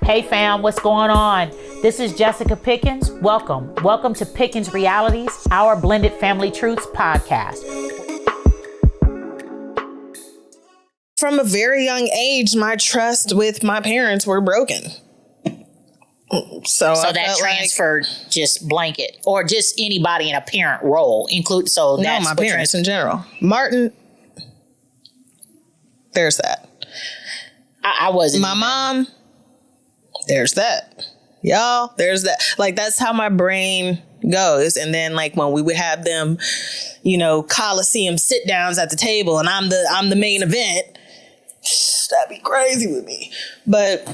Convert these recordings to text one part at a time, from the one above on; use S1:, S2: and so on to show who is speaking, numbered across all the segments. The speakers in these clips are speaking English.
S1: Hey fam, what's going on? This is Jessica Pickens. Welcome to Pickens Realities, our blended family truths podcast.
S2: From a very young age, my trust with my parents were broken. So
S1: that transferred just blanket or just anybody in a parent role, that's
S2: my parents in general. Martin, there's that.
S1: I wasn't.
S2: My mom, there's that. Y'all, there's that. Like, that's how my brain goes. And then, like, when we would have them, Coliseum sit downs at the table and I'm the main event, that'd be crazy with me. But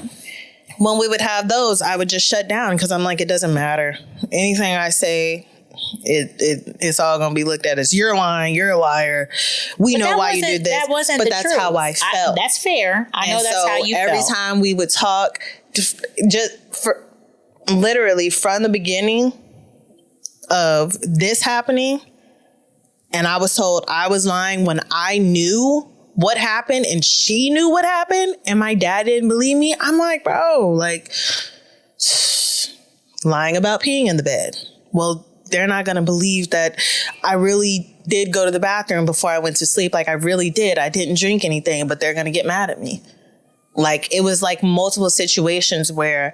S2: when we would have those, I would just shut down because I'm like, it doesn't matter. Anything I say, it's all going to be looked at as you're lying, you're a liar. We know why you did this.
S1: That wasn't the
S2: truth. But that's how I felt.
S1: That's fair. I know that's how you felt.
S2: Every time we would talk, literally from the beginning of this happening, and I was told I was lying when I knew what happened and she knew what happened and my dad didn't believe me. I'm like, bro, like, lying about peeing in the bed. Well, they're not going to believe that I really did go to the bathroom before I went to sleep. Like, I really did. I didn't drink anything, but they're going to get mad at me. Like, it was like multiple situations where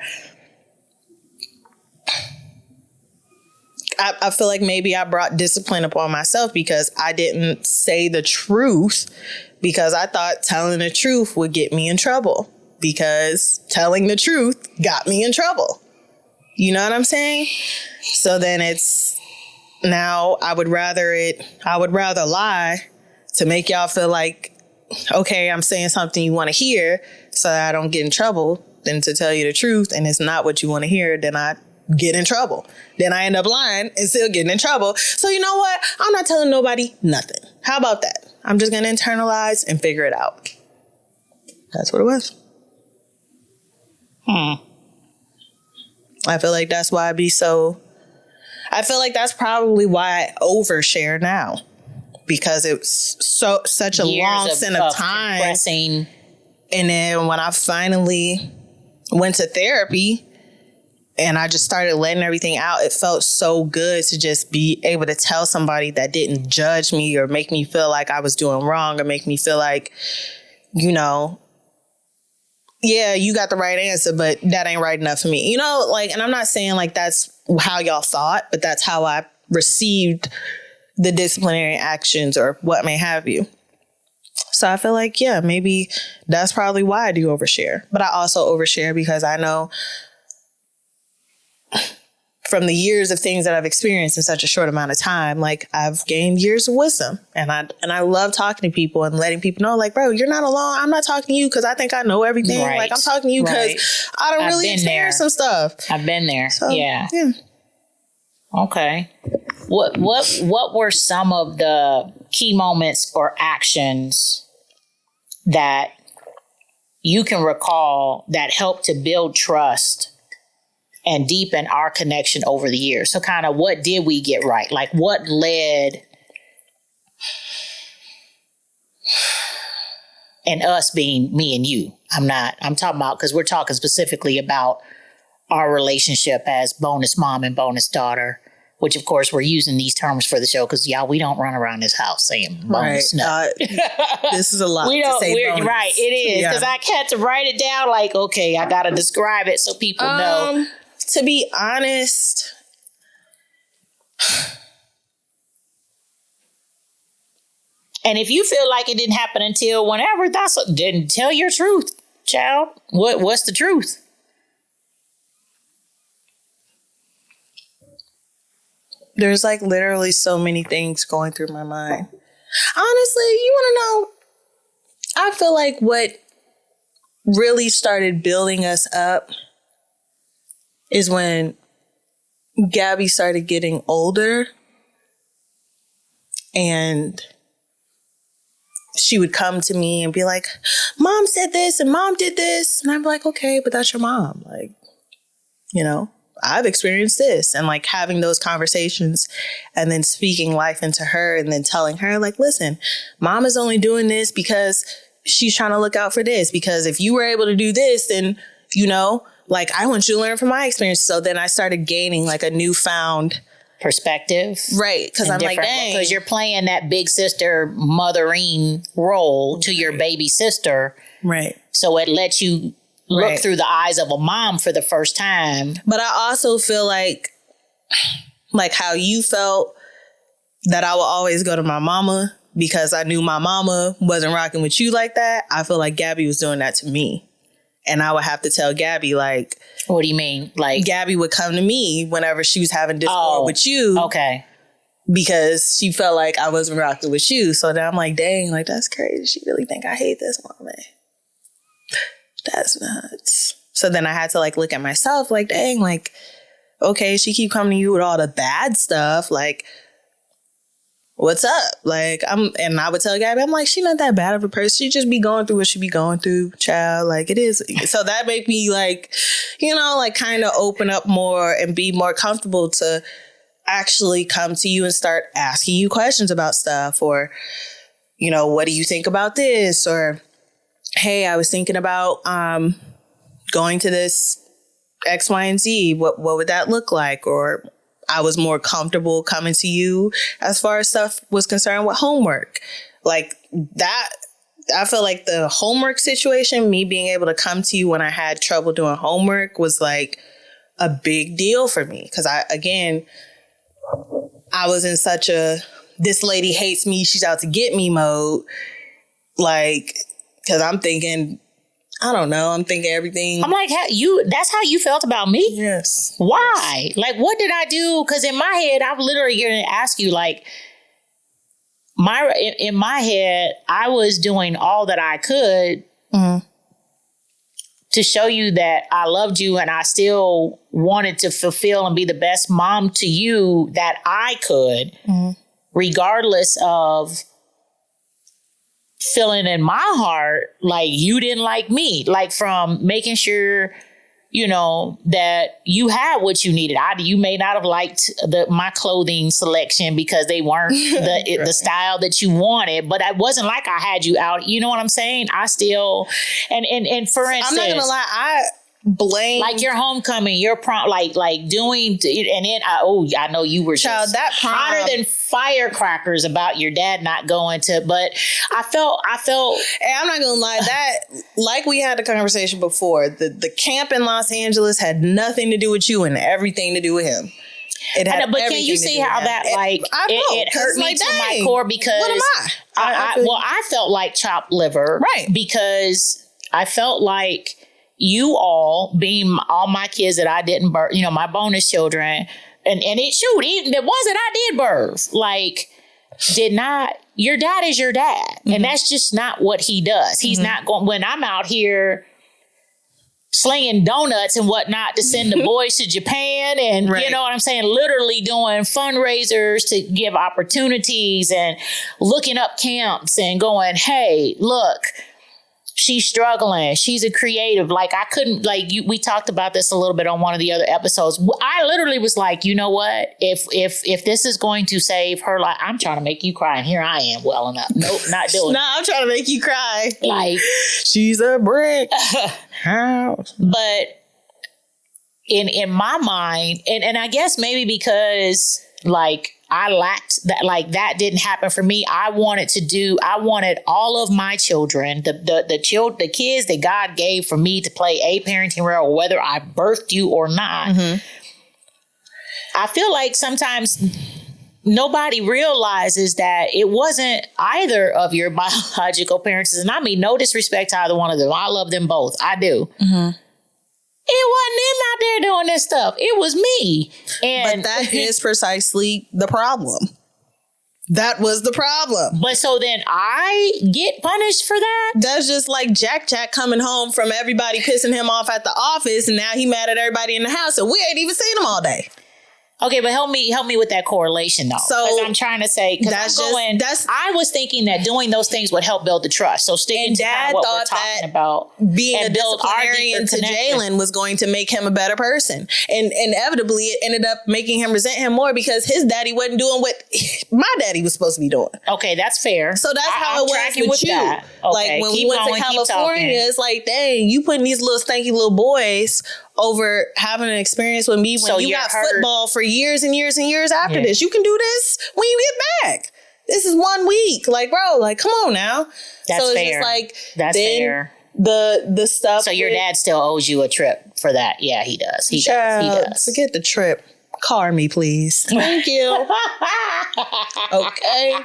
S2: I feel like maybe I brought discipline upon myself because I didn't say the truth, because I thought telling the truth would get me in trouble, because telling the truth got me in trouble. You know what I'm saying? So then now I would rather lie to make y'all feel like, okay, I'm saying something you want to hear so that I don't get in trouble, than to tell you the truth and it's not what you want to hear, then I get in trouble. Then I end up lying and still getting in trouble. So you know what? I'm not telling nobody nothing. How about that? I'm just going to internalize and figure it out. That's what it was. I feel like that's why I feel like that's probably why I overshare now. Because it's such a long stint of time.
S1: Compressing.
S2: And then when I finally went to therapy and I just started letting everything out, it felt so good to just be able to tell somebody that didn't judge me or make me feel like I was doing wrong or make me feel like, yeah, you got the right answer, but that ain't right enough for me. And I'm not saying like that's how y'all thought, but that's how I received the disciplinary actions or what may have you. So I feel like, yeah, maybe that's probably why I do overshare. But I also overshare because I know from the years of things that I've experienced in such a short amount of time, like I've gained years of wisdom, and I love talking to people and letting people know, like, bro, you're not alone. I'm not talking to you because I think I know everything. Right. Like, I'm talking to you because I don't really experience some stuff.
S1: I've been there.
S2: So,
S1: yeah. Okay. What were some of the key moments or actions that you can recall that helped to build trust and deepen our connection over the years? So kind of what did we get right? Like what led, and us being me and you. I'm talking about, because we're talking specifically about our relationship as bonus mom and bonus daughter, which of course we're using these terms for the show because y'all, we don't run around this house saying bonus.
S2: Right. This is a lot to say bonus.
S1: Right, it is. Because I had to write it down like, okay, I got to describe it so people know.
S2: To be honest,
S1: and if you feel like it didn't happen until whenever, then tell your truth, child. What's the truth?
S2: There's like literally so many things going through my mind. Honestly, you want to know? I feel like what really started building us up is when Gabby started getting older and she would come to me and be like, Mom said this and Mom did this. And I'm like, okay, but that's your mom. Like, I've experienced this, and like having those conversations and then speaking life into her and then telling her like, listen, Mom is only doing this because she's trying to look out for this, because if you were able to do this, then, like, I want you to learn from my experience. So then I started gaining like a newfound
S1: perspective.
S2: Right. Because I'm like, dang.
S1: Because you're playing that big sister mothering role to your baby sister.
S2: Right.
S1: So it lets you look through the eyes of a mom for the first time.
S2: But I also feel like how you felt that I would always go to my mama because I knew my mama wasn't rocking with you like that. I feel like Gabby was doing that to me. And I would have to tell Gabby, like...
S1: What do you mean? Like...
S2: Gabby would come to me whenever she was having discord with you.
S1: Okay.
S2: Because she felt like I wasn't rocking with you. So then I'm like, dang, like, that's crazy. She really think I hate this woman. That's nuts. So then I had to, like, look at myself like, dang, like, okay, she keep coming to you with all the bad stuff. Like... What's up? Like, and I would tell Gabby, I'm like, she not that bad of a person. She just be going through what she be going through, child. Like, it is. So that made me, like, you know, like, kind of open up more and be more comfortable to actually come to you and start asking you questions about stuff. Or, you know, what do you think about this? Or, hey, I was thinking about going to this X, Y, and Z. What would that look like? Or... I was more comfortable coming to you as far as stuff was concerned with homework. Like that, I feel like the homework situation, me being able to come to you when I had trouble doing homework was like a big deal for me. Cause I was in such a, this lady hates me, she's out to get me mode. Like, cause I'm thinking, I don't know. I'm thinking everything.
S1: I'm like, that's how you felt about me?
S2: Yes.
S1: Why? Yes. Like, what did I do? Because in my head, I'm literally going to ask you, like, in my head, I was doing all that I could to show you that I loved you and I still wanted to fulfill and be the best mom to you that I could, regardless of feeling in my heart like you didn't like me, like from making sure, you know, that you had what you needed. You may not have liked my clothing selection because they weren't the style that you wanted, but it wasn't like I had you out. You know what I'm saying? I still, and for instance,
S2: I'm not gonna lie, I blame
S1: like your homecoming, your prom, like doing, and then I know you were just
S2: that prom,
S1: hotter than firecrackers about your dad not going to, but I felt.
S2: And I'm not gonna lie, that like we had a conversation before, the camp in Los Angeles had nothing to do with you and everything to do with him. It had,
S1: but can you see how that it hurt me to my core because
S2: what am
S1: I felt like chopped liver,
S2: right?
S1: Because I felt like you all being all my kids that I didn't birth, you know, my bonus children, and even the ones that I did birth, like, did not, your dad is your dad. And that's just not what he does. He's not going, when I'm out here slinging donuts and whatnot to send the boys to Japan and you know what I'm saying, literally doing fundraisers to give opportunities and looking up camps and going, hey, look, she's struggling. She's a creative. Like I couldn't, like we talked about this a little bit on one of the other episodes. I literally was like, you know what? If this is going to save her life, I'm trying to make you cry. And here I am well enough. Nope, not doing it.
S2: No, I'm trying to make you cry.
S1: Like
S2: she's a brick house.
S1: But in my mind, and I guess maybe because like I lacked that, like that didn't happen for me. I wanted all of my children, the kids that God gave for me to play a parenting role, whether I birthed you or not. I feel like sometimes nobody realizes that it wasn't either of your biological parents. And I mean, no disrespect to either one of them. I love them both. I do. It wasn't them out there doing this stuff. It was me. And
S2: but that is precisely the problem. That was the problem.
S1: But so then I get punished for that?
S2: That's just like Jack coming home from everybody pissing him off at the office, and now he mad at everybody in the house, and we ain't even seen him all day.
S1: Okay, but help me with that correlation though.
S2: So,
S1: because I'm trying to say, because I was thinking that doing those things would help build the trust. So sticking to kind of what we're talking about,
S2: being a disciplinarian to Jaylen was going to make him a better person, and inevitably it ended up making him resent him more because his daddy wasn't doing what my daddy was supposed to be doing.
S1: Okay, that's fair.
S2: So that's how it was with you.
S1: That. Okay,
S2: like when we went to California, it's like, dang, you putting these little stanky little boys over having an experience with me when you got football for years and years and years after this. You can do this when you get back. This is 1 week. Like, bro, like, come on now.
S1: That's
S2: so it's
S1: fair.
S2: just like,
S1: that's fair.
S2: The stuff.
S1: So your dad still owes you a trip for that. Yeah, he does. He does.
S2: Forget the trip. Car me, please. Thank you. Okay.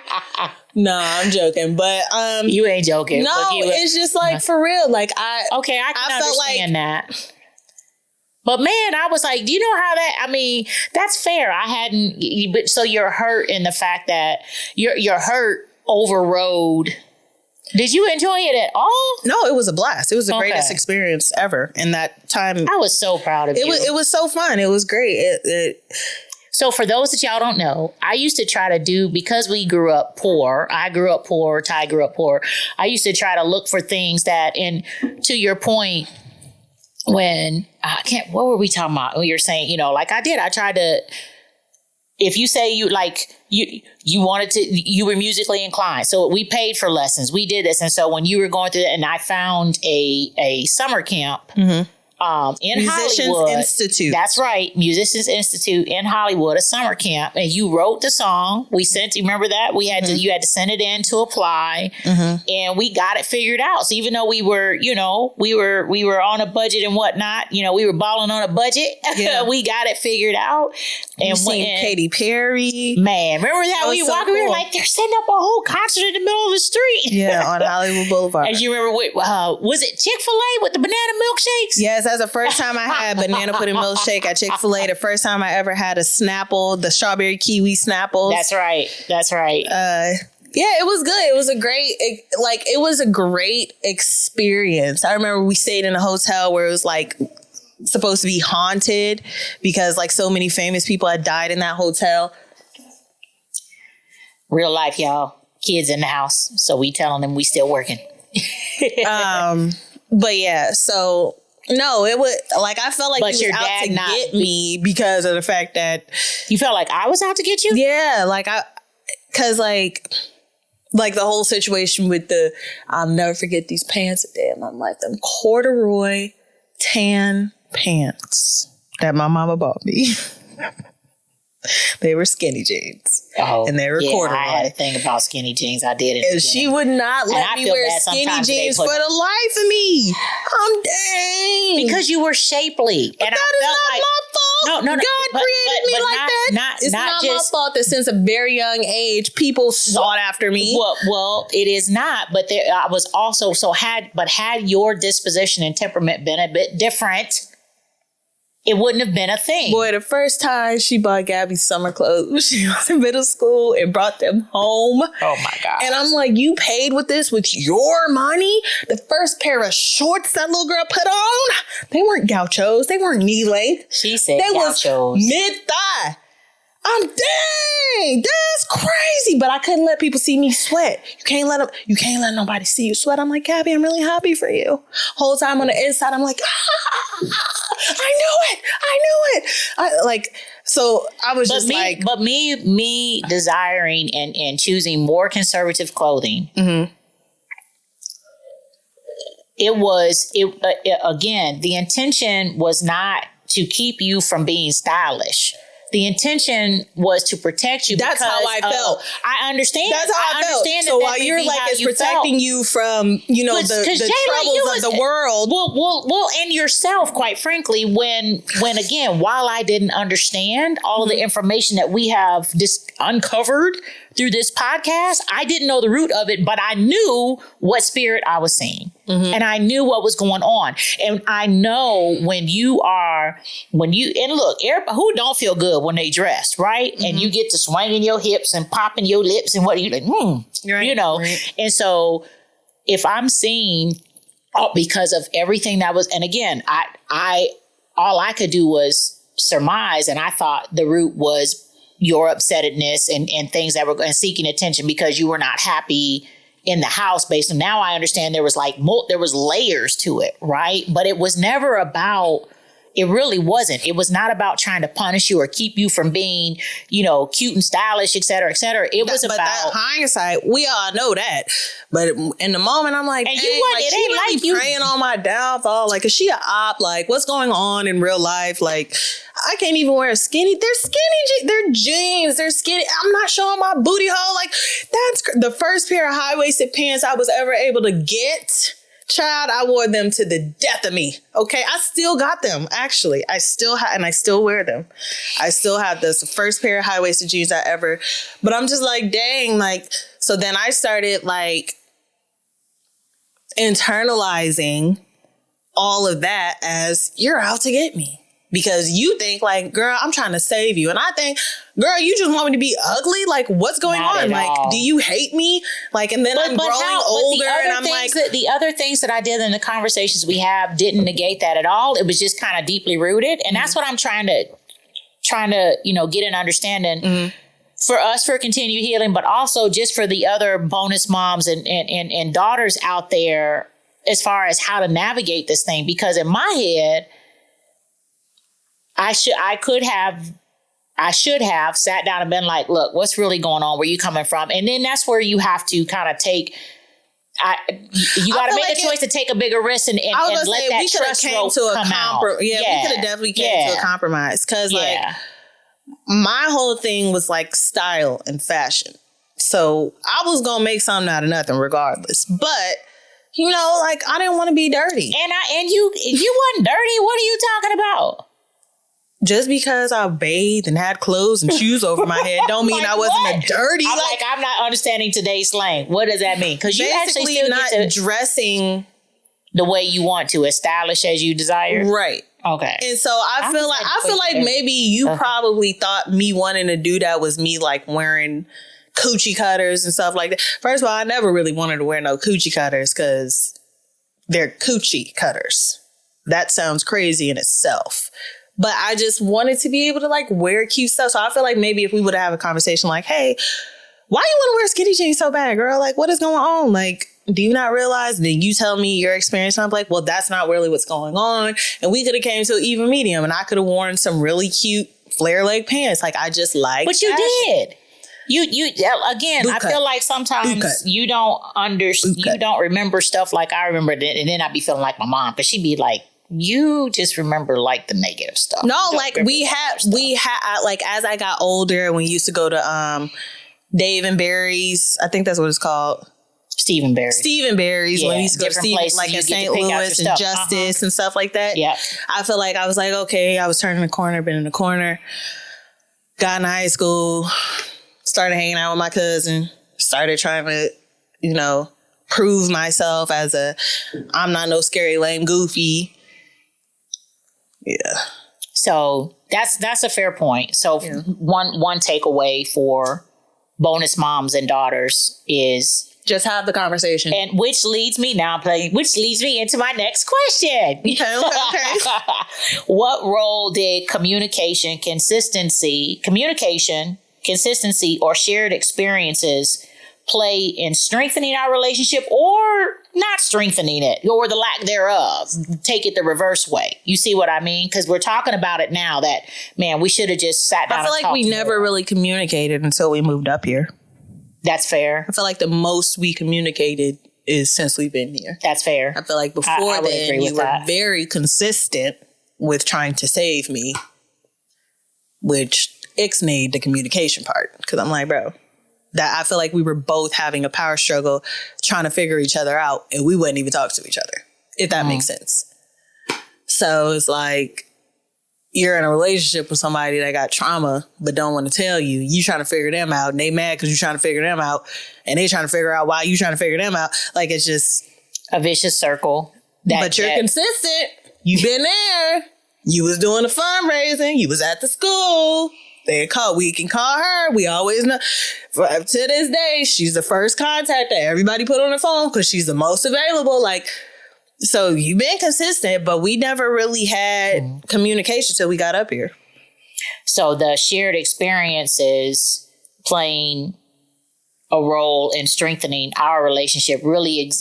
S2: No, I'm joking. But
S1: you ain't joking.
S2: No, it's just like for real. Like I
S1: can understand that. But man, I was like, do you know how that, I mean, that's fair. I hadn't, but so you're hurt in the fact that your hurt overrode. Did you enjoy it at all?
S2: No, it was a blast. It was the greatest experience ever. In that time,
S1: I was so proud of you.
S2: It was so fun. It was great.
S1: So for those that y'all don't know, I used to try to do, because we grew up poor, I grew up poor, Ty grew up poor. I used to try to look for things that, and to your point, when what were we talking about? When you're saying, you know, like I tried to, if you say you wanted to, you were musically inclined. So we paid for lessons. We did this. And so when you were going through that, and I found a summer camp in
S2: Musicians
S1: Hollywood.
S2: Institute.
S1: That's right. Musicians Institute in Hollywood, a summer camp. And you wrote the song. We sent, you remember that? We had to, you had to send it in to apply, and we got it figured out. So even though we were, you know, we were on a budget and whatnot, you know, we were balling on a budget. Yeah. We got it figured out. And
S2: seen Katy Perry.
S1: Man, remember that? We walked around like they're setting up a whole concert in the middle of the street.
S2: Yeah, on Hollywood Boulevard.
S1: As you remember, was it Chick-fil-A with the banana milkshakes?
S2: Yes, that's the first time I had banana pudding milkshake at Chick-fil-A. The first time I ever had a Snapple, the strawberry kiwi Snapples.
S1: That's right. That's right.
S2: Yeah, it was good. It was a great experience. I remember we stayed in a hotel where it was like supposed to be haunted because like so many famous people had died in that hotel.
S1: Real life, y'all. Kids in the house. So we telling them we still working.
S2: But yeah, so no, it was like I felt like he was out to get me because of the fact that
S1: you felt like I was out to get you.
S2: Yeah, like because like the whole situation with I'll never forget these pants. Damn, I'm like them corduroy tan pants that my mama bought me. They were skinny jeans.
S1: Oh,
S2: and they were corduroy.
S1: I had a thing about skinny jeans. I did it.
S2: And she would not let me wear skinny jeans for the life of me. I'm dang.
S1: Because you were shapely.
S2: But
S1: and
S2: that is not my fault.
S1: No.
S2: God created me like that. It's not my fault that since a very young age, people sought after me.
S1: Well, it is not. But I was also had your disposition and temperament been a bit different, it wouldn't have been a thing.
S2: Boy, the first time she bought Gabby summer clothes when she was in middle school and brought them home.
S1: Oh my God.
S2: And I'm like, you paid with this with your money? The first pair of shorts that little girl put on, they weren't gauchos. They weren't knee length.
S1: She said
S2: they
S1: gauchos.
S2: Was mid-thigh. I'm dang, that's crazy. But I couldn't let people see me sweat. You can't let nobody see you sweat. I'm like, Gabby, I'm really happy for you. Whole time on the inside, I'm like, I knew it. So I was
S1: But me desiring and choosing more conservative clothing. Mm-hmm. Again, the intention was not to keep you from being stylish. The intention was to protect you.
S2: That's how I felt.
S1: I understand.
S2: That's how I felt. So while you're like, it's protecting you from, the troubles of the world.
S1: Well, and yourself, quite frankly, when again, while I didn't understand all of the information that we have uncovered through this podcast, I didn't know the root of it, but I knew what spirit I was seeing. Mm-hmm. And I knew what was going on. And I know and look, everybody who don't feel good when they dress, right? Mm-hmm. And you get to swinging your hips and popping your lips and what you like,
S2: right, right.
S1: And so if I'm seeing, because of everything that was, and again, all I could do was surmised, and I thought the root was your upsettedness and things that were and seeking attention because you were not happy in the house. Based on now, I understand there was there was layers to it, right? But it was never about. It really wasn't. It was not about trying to punish you or keep you from being, cute and stylish, et cetera, et cetera. It was about
S2: that hindsight. We all know that, but in the moment, I'm like,
S1: and
S2: you
S1: wasn't. It ain't
S2: really
S1: like you
S2: praying on my downfall. Like, is she a op? Like, what's going on in real life? Like, I can't even wear a skinny. They're skinny. They're jeans. They're skinny. I'm not showing my booty hole. Like, that's the first pair of high-waisted pants I was ever able to get. Child, I wore them to the death of me. Okay, I still got them. Actually, I still have, and I still wear them. I still have this first pair of high-waisted jeans I ever. But I'm just like, dang, like. So then I started like internalizing all of that as you're out to get me. Because you think like, girl, I'm trying to save you. And I think, girl, you just want me to be ugly? Like, what's going on? Like, do you hate me? Like, and then I'm growing older and I'm like.
S1: The other things that I did in the conversations we have didn't negate that at all. It was just kind of deeply rooted. And that's what I'm trying to, get an understanding for us for continued healing, but also just for the other bonus moms and daughters out there as far as how to navigate this thing. Because in my head, I should have sat down and been like, look, what's really going on? Where you coming from? And then that's where you have to kind of take, you got to make a choice to take a bigger risk and let that trust rope come out.
S2: Yeah, we could have definitely came to a compromise. Cause like my whole thing was like style and fashion. So I was going to make something out of nothing regardless. But like I didn't want to be dirty.
S1: And you wasn't dirty. What are you talking about?
S2: Just because I bathed and had clothes and shoes over my head don't mean I wasn't a dirty.
S1: I'm not understanding today's slang. What does that mean? Because you actually still
S2: not
S1: get to
S2: dressing
S1: the way you want to, as stylish as you desire.
S2: Right.
S1: Okay.
S2: And so I feel like maybe you probably thought me wanting to do that was me like wearing coochie cutters and stuff like that. First of all, I never really wanted to wear no coochie cutters because they're coochie cutters. That sounds crazy in itself. But I just wanted to be able to like wear cute stuff. So I feel like maybe if we would have a conversation like, hey, why you want to wear skinny jeans so bad, girl? Like, what is going on? Like, do you not realize? Then you tell me your experience. And I'm like, well, that's not really what's going on. And we could have came to an even medium and I could have worn some really cute flare leg pants. Like, I just like
S1: But you
S2: fashion.
S1: did. You again, I feel like sometimes you don't you don't remember stuff like I remember it. And then I'd be feeling like my mom because she'd be like, you just remember like the negative stuff.
S2: No, like we had like as I got older, we used to go to Dave and Barry's. I think that's what it's called.
S1: Stephen Barry's.
S2: Yeah, when we used to go to Stephen, like in St. Louis and Justice and stuff like that.
S1: Yeah.
S2: I feel like I was like, okay, I was turning the corner, been in the corner, got in high school, started hanging out with my cousin, started trying to, prove myself as I'm not no scary, lame, goofy. Yeah.
S1: So that's a fair point. So one takeaway for bonus moms and daughters is
S2: just have the conversation.
S1: And which leads me into my next question.
S2: Okay.
S1: What role did communication, consistency, or shared experiences play in strengthening our relationship or not strengthening it or the lack thereof? Take it the reverse way. You see what I mean? Because we're talking about it now that, man, we should have just sat down.
S2: I feel like we never really communicated until we moved up here.
S1: That's fair.
S2: I feel like the most we communicated is since we've been here.
S1: That's fair.
S2: I feel like before then you were very consistent with trying to save me, which ixnayed the communication part. Because I'm like, bro, that I feel like we were both having a power struggle trying to figure each other out and we wouldn't even talk to each other, if that makes sense. So it's like you're in a relationship with somebody that got trauma but don't want to tell you. You trying to figure them out and they mad because you're trying to figure them out and they trying to figure out why you trying to figure them out. Like it's just
S1: a vicious circle.
S2: But you're consistent. You've been there. You was doing the fundraising. You was at the school. We can call her. We always know. To this day, she's the first contact that everybody put on the phone because she's the most available. Like, so you've been consistent, but we never really had communication till we got up here.
S1: So the shared experiences playing a role in strengthening our relationship really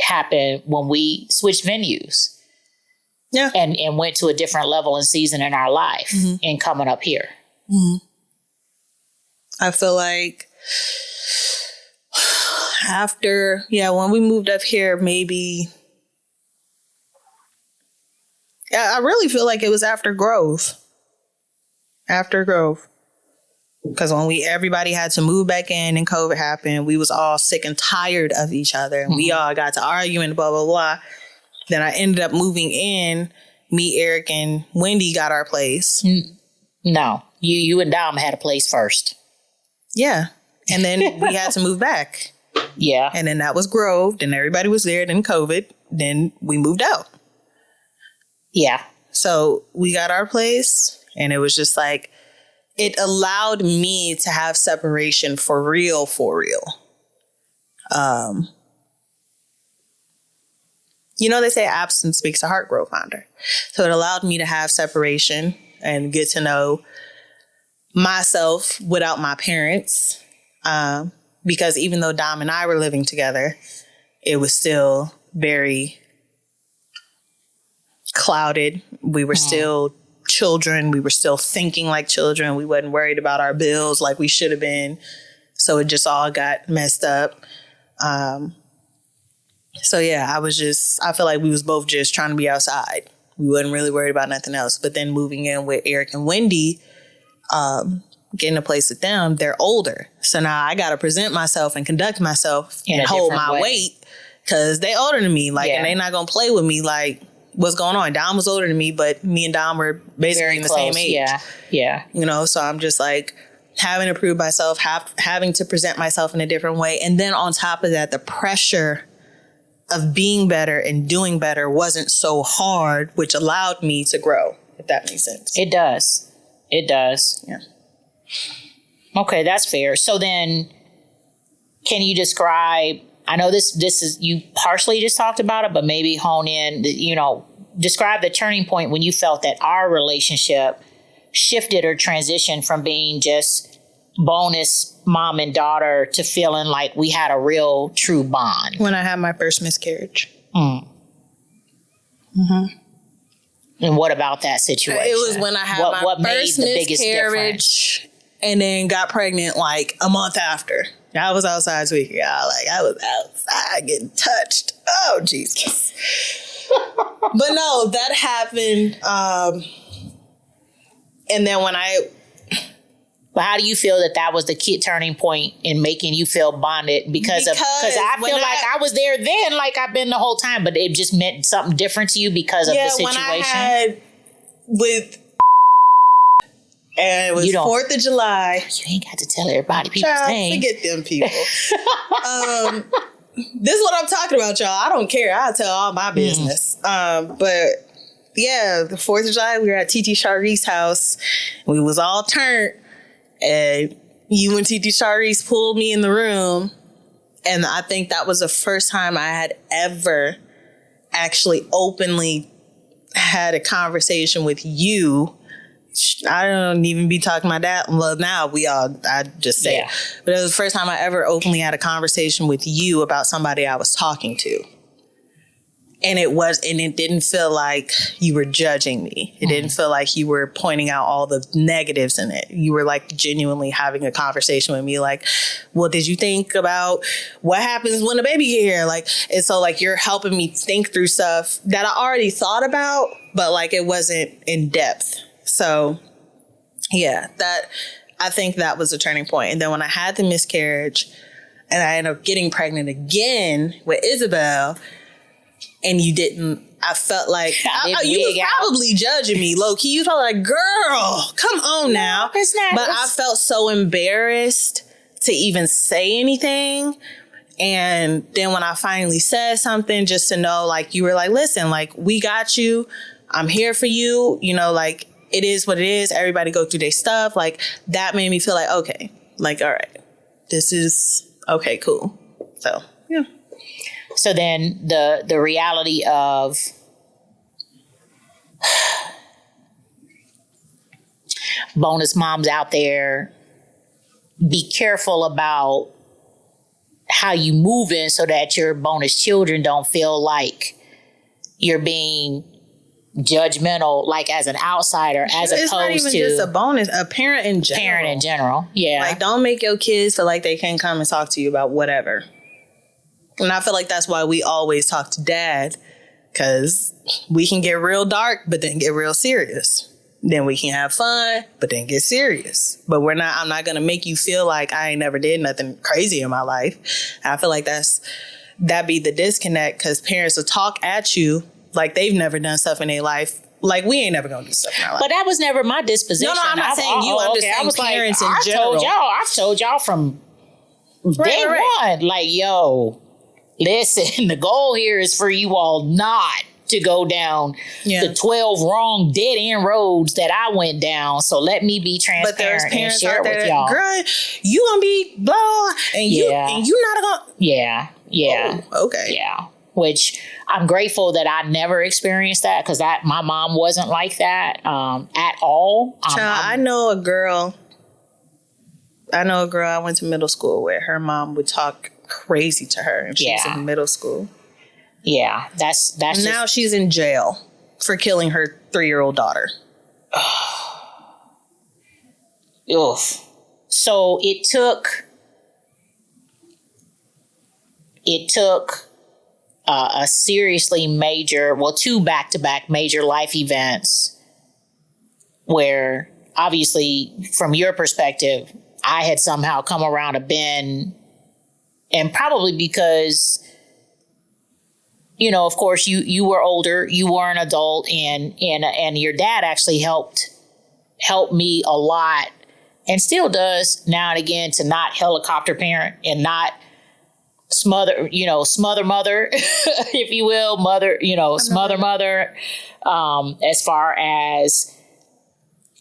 S1: happened when we switched venues.
S2: Yeah.
S1: And went to a different level and season in our life and coming up here.
S2: Mm-hmm. I feel like after, when we moved up here, maybe, I really feel like it was after growth. After growth. Because when everybody had to move back in and COVID happened, we was all sick and tired of each other. And we all got to arguing, blah, blah, blah. Then I ended up moving in. Me, Eric, and Wendy got our place.
S1: No, you and Dom had a place first.
S2: Yeah. And then we had to move back.
S1: Yeah.
S2: And then that was Grove. Then everybody was there. Then COVID. Then we moved out.
S1: Yeah.
S2: So we got our place. And it was just like, it allowed me to have separation for real, for real. They say absence makes a heart grow fonder. So it allowed me to have separation and get to know myself without my parents. Because even though Dom and I were living together, it was still very clouded. We were still children. We were still thinking like children. We wasn't worried about our bills like we should have been. So it just all got messed up. So yeah, I feel like we was both just trying to be outside. We wasn't really worried about nothing else. But then moving in with Eric and Wendy, getting a place with them, they're older. So now I got to present myself and conduct myself and hold my weight because they older than me. And they not going to play with me like, what's going on? Dom was older than me, but me and Dom were basically in the same age.
S1: Yeah, yeah.
S2: So I'm just like having to prove myself, having to present myself in a different way. And then on top of that, the pressure of being better and doing better wasn't so hard, which allowed me to grow, if that makes sense.
S1: It does. It does.
S2: Yeah.
S1: Okay, that's fair. So then can you describe, I know this is, you partially just talked about it, but maybe hone in, describe the turning point when you felt that our relationship shifted or transitioned from being just bonus mom and daughter to feeling like we had a real true bond.
S2: When I had my first miscarriage.
S1: And what about that situation?
S2: It was when I had my first miscarriage and then got pregnant like a month after. I was outside tweaking, y'all. I was outside getting touched. Oh, Jesus. But no, that happened. And then when
S1: But how do you feel that was the key turning point in making you feel bonded? Because I feel like I was there then, like I've been the whole time, but it just meant something different to you because of the situation.
S2: When I had and it was 4th of July.
S1: You ain't got to tell everybody people's names.
S2: Forget them people. This is what I'm talking about, y'all. I don't care. I'll tell all my business. But yeah, the 4th of July, we were at TT Sharice's house. We was all turned. And you and TT Sharice pulled me in the room. And I think that was the first time I had ever actually openly had a conversation with you. I don't even be talking about that. Well, now I just say it. But it was the first time I ever openly had a conversation with you about somebody I was talking to. And it didn't feel like you were judging me. It didn't feel like you were pointing out all the negatives in it. You were like genuinely having a conversation with me. Like, well, did you think about what happens when a baby get here? Like, and so like you're helping me think through stuff that I already thought about, but like it wasn't in depth. So yeah, I think that was a turning point. And then when I had the miscarriage and I ended up getting pregnant again with Isabel, and you didn't, I felt like you was probably judging me low key. You felt like, girl, come on now.
S1: It's not.
S2: But I felt so embarrassed to even say anything. And then when I finally said something, just to know, like, you were like, listen, like, we got you. I'm here for you. Like, it is what it is. Everybody go through their stuff. Like, that made me feel like, okay, like, all right, this is okay, cool. So, yeah.
S1: So then the reality of bonus moms out there, be careful about how you move in so that your bonus children don't feel like you're being judgmental, like as an outsider, as
S2: it's
S1: opposed
S2: not even
S1: to
S2: just a bonus, a parent in general.
S1: Yeah.
S2: Like, don't make your kids feel like they can't come and talk to you about whatever. And I feel like that's why we always talk to dad, because we can get real dark, but then get real serious. Then we can have fun, but then get serious. But I'm not going to make you feel like I ain't never did nothing crazy in my life. I feel like that be the disconnect, because parents will talk at you like they've never done stuff in their life. Like, we ain't never going to do stuff in our life.
S1: But that was never my disposition.
S2: No, I'm not saying you. I'm just saying parents in general.
S1: I've told y'all from day one, like, yo, listen, the goal here is for you all not to go down the 12 wrong dead end roads that I went down. So let me be transparent. But there's parents and share out there with y'all.
S2: Girl, you gonna be blah, and you not gonna.
S1: Yeah.
S2: Oh, okay.
S1: Yeah. Which I'm grateful that I never experienced that, because my mom wasn't like that at all.
S2: Child, I know a girl I went to middle school where her mom would talk crazy to her, and she was in middle school.
S1: Yeah, that's
S2: now she's in jail for killing her 3-year-old daughter.
S1: Oof. So it took a seriously major, two back-to-back major life events where, obviously, from your perspective, I had somehow come around a bend, and probably because, you know, of course, you were older, you were an adult, and your dad actually helped me a lot, and still does now and again, to not helicopter parent and not smother mother, if you will, smother mother, as far as,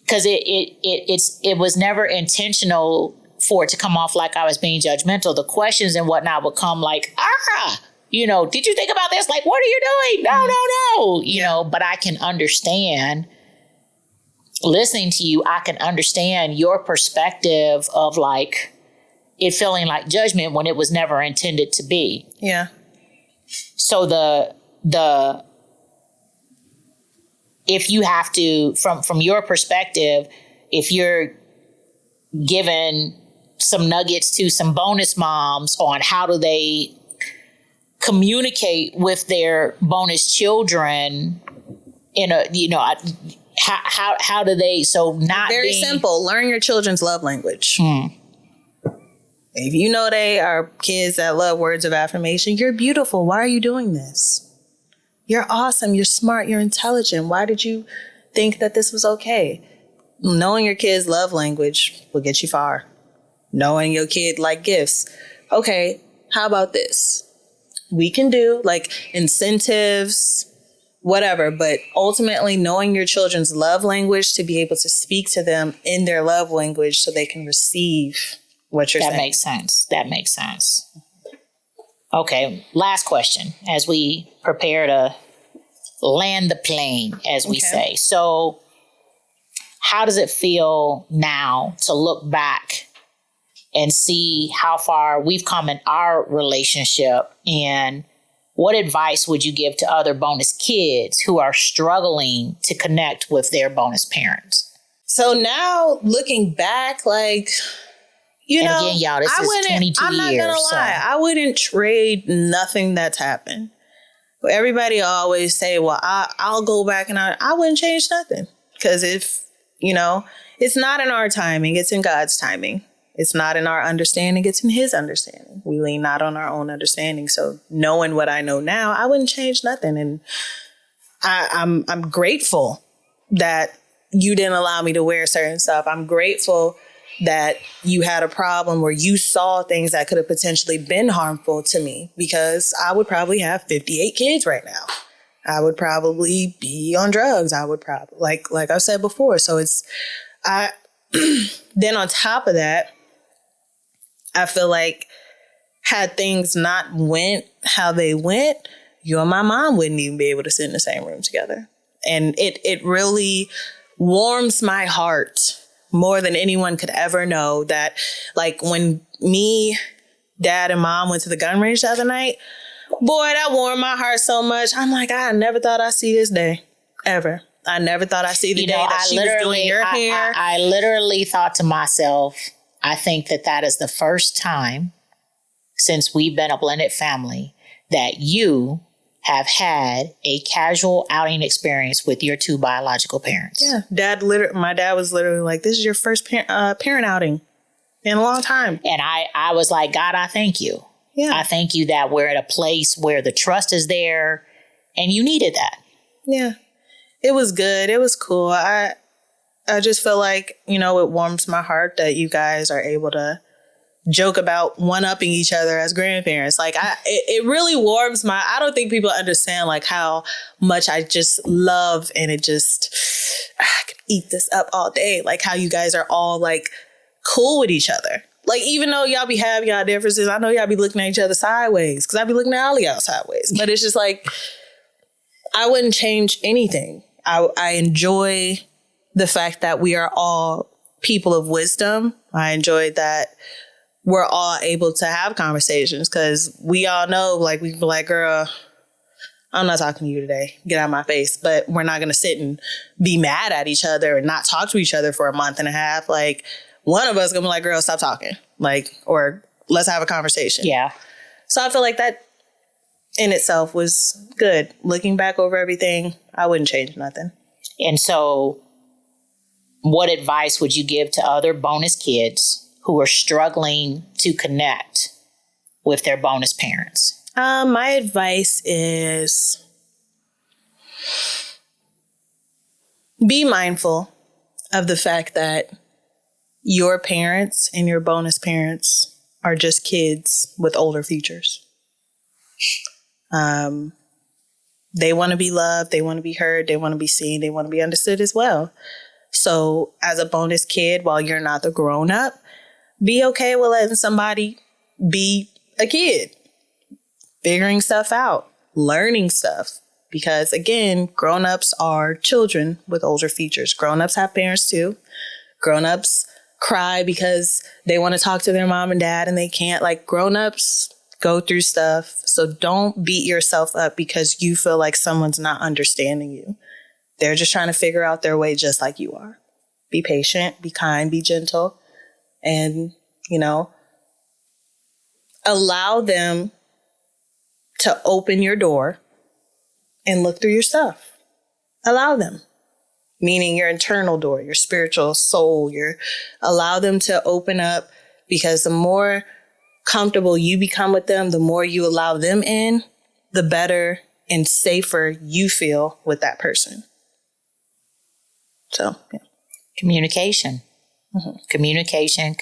S1: because it was never intentional for it to come off like I was being judgmental. The questions and whatnot would come like, did you think about this? Like, what are you doing? No. But I can understand, listening to you, I can understand your perspective of like it feeling like judgment when it was never intended to be.
S2: Yeah.
S1: So the if you have to, from your perspective, if you're given some nuggets to some bonus moms on how do they communicate with their bonus children in a, how do they, so not
S2: very simple, learn your children's love language. If you know they are kids that love words of affirmation, you're beautiful. Why are you doing this? You're awesome. You're smart. You're intelligent. Why did you think that this was okay? Knowing your kid's love language will get you far. Knowing your kid like gifts. Okay, how about this? We can do like incentives, whatever, but ultimately knowing your children's love language to be able to speak to them in their love language so they can receive what you're saying.
S1: That makes sense. Okay, last question as we prepare to land the plane, as we say. So how does it feel now to look back and see how far we've come in our relationship, and what advice would you give to other bonus kids who are struggling to connect with their bonus parents?
S2: So now looking back, like,
S1: again, y'all, this is 22 years.
S2: I'm not gonna lie. I wouldn't trade nothing that's happened. Everybody always say, well, I'll go back and I wouldn't change nothing. Because if, it's not in our timing, it's in God's timing. It's not in our understanding, it's in his understanding. We lean not on our own understanding. So knowing what I know now, I wouldn't change nothing. And I'm grateful that you didn't allow me to wear certain stuff. I'm grateful that you had a problem where you saw things that could have potentially been harmful to me, because I would probably have 58 kids right now. I would probably be on drugs. I would probably, like I've said before. So then on top of that, I feel like had things not went how they went, you and my mom wouldn't even be able to sit in the same room together. And it really warms my heart more than anyone could ever know that, like, when me, Dad, and Mom went to the gun range the other night, boy, that warmed my heart so much. I'm like, I never thought I'd see this day, ever. I never thought I'd see the day that she was doing your hair.
S1: I literally thought to myself, I think that is the first time since we've been a blended family that you have had a casual outing experience with your two biological parents.
S2: Yeah, my dad was literally like, this is your first parent outing in a long time.
S1: And I was like, God, I thank you.
S2: Yeah.
S1: I thank you that we're at a place where the trust is there, and you needed that.
S2: Yeah, it was good. It was cool. I just feel like, it warms my heart that you guys are able to joke about one-upping each other as grandparents. Like, it really warms I don't think people understand, like, how much I just love, and I could eat this up all day. Like, how you guys are all, like, cool with each other. Like, even though y'all be having y'all differences, I know y'all be looking at each other sideways, because I be looking at all y'all sideways. But it's just like, I wouldn't change anything. I enjoy the fact that we are all people of wisdom. I enjoy that we're all able to have conversations, because we all know, like, we can be like, girl, I'm not talking to you today. Get out of my face. But we're not going to sit and be mad at each other and not talk to each other for a month and a half. Like, one of us going to be like, girl, stop talking. Like, or let's have a conversation.
S1: Yeah.
S2: So I feel like that in itself was good. Looking back over everything, I wouldn't change nothing.
S1: And so what advice would you give to other bonus kids who are struggling to connect with their bonus parents?
S2: My advice is be mindful of the fact that your parents and your bonus parents are just kids with older features. They want to be loved. They want to be heard. They want to be seen. They want to be understood as well. So as a bonus kid, while you're not the grown up, be okay with letting somebody be a kid, figuring stuff out, learning stuff. Because again, grown-ups are children with older features. Grown-ups have parents too. Grown-ups cry because they want to talk to their mom and dad and they can't. Like, grown-ups go through stuff. So don't beat yourself up because you feel like someone's not understanding you. They're just trying to figure out their way just like you are. Be patient, be kind, be gentle, and, allow them to open your door and look through your stuff. Allow them, meaning your internal door, your spiritual soul, allow them to open up, because the more comfortable you become with them, the more you allow them in, the better and safer you feel with that person. So, yeah.
S1: Communication.
S2: Mm-hmm.
S1: Communication.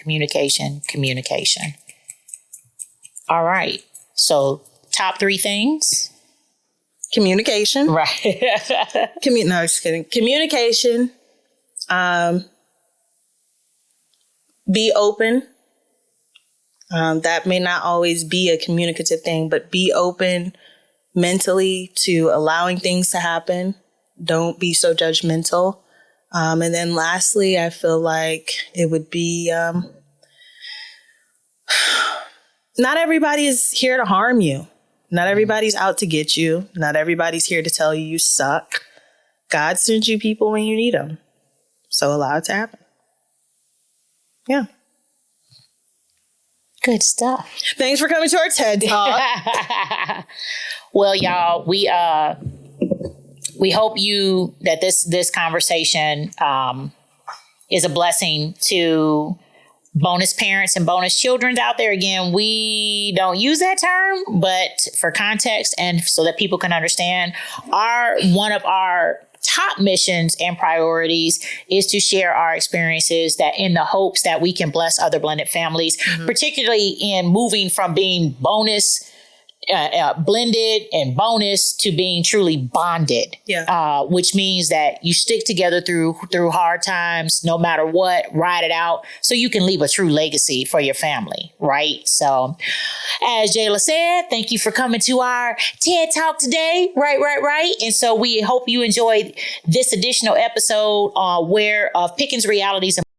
S1: All right. So, top 3 things.
S2: Communication.
S1: Right.
S2: No, just kidding. Communication. Be open. That may not always be a communicative thing, but be open mentally to allowing things to happen. Don't be so judgmental. And then lastly, I feel like it would be, not everybody is here to harm you. Not everybody's out to get you. Not everybody's here to tell you suck. God sends you people when you need them. So allow it to happen. Yeah.
S1: Good stuff.
S2: Thanks for coming to our TED Talk.
S1: Well, y'all, we hope that this conversation is a blessing to bonus parents and bonus children out there. Again, we don't use that term, but for context and so that people can understand, one of our top missions and priorities is to share our experiences, that in the hopes that we can bless other blended families, particularly in moving from being bonus, blended and bonus to being truly bonded.
S2: Yeah.
S1: Which means that you stick together through hard times, no matter what, ride it out, so you can leave a true legacy for your family, right? So, as Jayla said, thank you for coming to our TED Talk today. Right. And so we hope you enjoyed this additional episode of Pickens Realities